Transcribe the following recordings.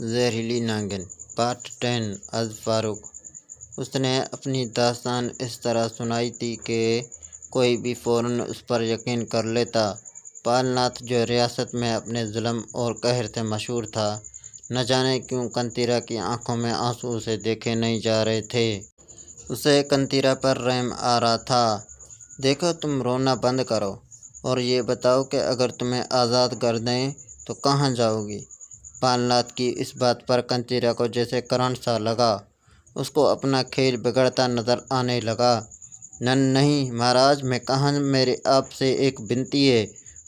जहरीली नागिन पार्ट 10 अज़ फ़ारूक। उसने अपनी दास्तान इस तरह सुनाई थी कि कोई भी फ़ौरन उस पर यकीन कर लेता। पालनाथ जो रियासत में अपने जुल्म और कहर से मशहूर था, न जाने क्यों कंतीरा की आंखों में आंसू उसे देखे नहीं जा रहे थे। उसे कंतीरा पर रहम आ रहा था। देखो, तुम रोना बंद करो और ये बताओ कि अगर तुम्हें आज़ाद कर दें तो कहाँ जाओगी। पालनाथ की इस बात पर कंतीरा को जैसे करंट सा लगा। उसको अपना खेल बिगड़ता नजर आने लगा। नहीं महाराज, मैं कहाँ, मेरे आपसे एक विनती है,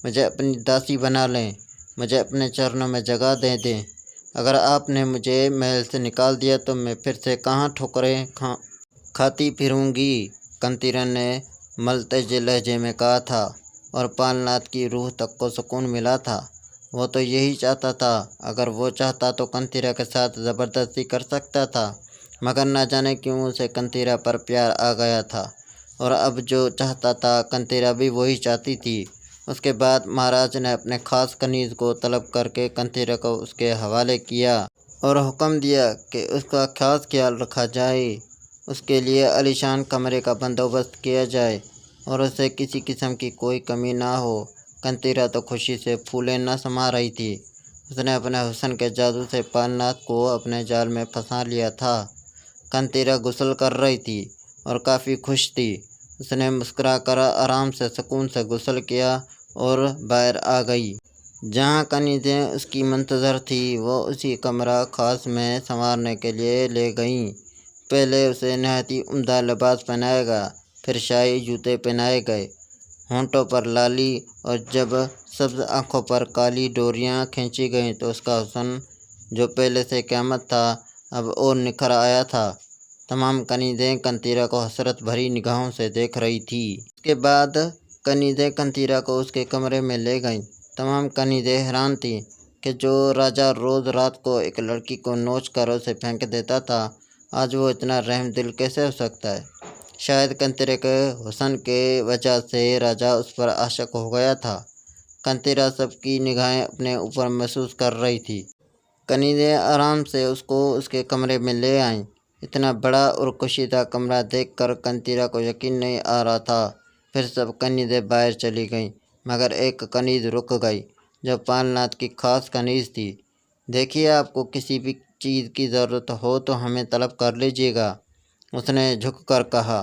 मुझे अपनी दासी बना लें, मुझे अपने चरणों में जगह दे दें। अगर आपने मुझे महल से निकाल दिया तो मैं फिर से कहाँ ठोकरें खाती फिरूंगी, कंतीरा ने मलते लहजे में कहा था। और पालनाथ की रूह तक को सुकून मिला था। वो तो यही चाहता था। अगर वो चाहता तो कंतीरा के साथ ज़बरदस्ती कर सकता था, मगर न जाने क्यों उसे कंतीरा पर प्यार आ गया था। और अब जो चाहता था कंतीरा भी वही चाहती थी। उसके बाद महाराज ने अपने खास कनीज़ को तलब करके कंतीरा को उसके हवाले किया और हुक्म दिया कि उसका खास ख्याल रखा जाए। उसके लिए आलीशान कमरे का बंदोबस्त किया जाए और उसे किसी किस्म की कोई कमी ना हो। कंतीरा तो खुशी से फूले न समा रही थी। उसने अपने हुस्न के जादू से पालनाथ को अपने जाल में फंसा लिया था। कंतीरा गुस्ल कर रही थी और काफ़ी खुश थी। उसने मुस्कुरा कर आराम से सुकून से गुस्ल किया और बाहर आ गई। जहाँ कनीज़ें उसकी मुंतज़र थी, वो उसी कमरा खास में संवारने के लिए ले गईं। पहले उसे नहायत ही उम्दा लिबास पहनाया गया, फिर शाही जूते पहनाए गए, होंठों पर लाली, और जब सब्ज़ आँखों पर काली डोरियाँ खींची गईं तो उसका हुस्न, जो पहले से क़यामत था, अब और निखर आया था। तमाम कनीज़ें कंतीरा को हसरत भरी निगाहों से देख रही थी। उसके बाद कनीज़ें कंतीरा को उसके कमरे में ले गईं। तमाम कनीज़ें हैरान थीं कि जो राजा रोज़ रात को एक लड़की को नोच कर उसे फेंक देता था, आज वो इतना रहमदिल कैसे हो सकता है। शायद कंतीरे के हुस्न के वजह से राजा उस पर आशिक हो गया था। कंतीरा सबकी निगाहें अपने ऊपर महसूस कर रही थी। कनीज़ें आराम से उसको उसके कमरे में ले आईं। इतना बड़ा और कुशीदा कमरा देखकर कंतीरा को यकीन नहीं आ रहा था। फिर सब कनीज़ें बाहर चली गईं, मगर एक कनीज़ रुक गई, जो पालनाथ की खास कनीज़ थी। देखिए, आपको किसी भी चीज़ की ज़रूरत हो तो हमें तलब कर लीजिएगा, उसने झुककर कहा।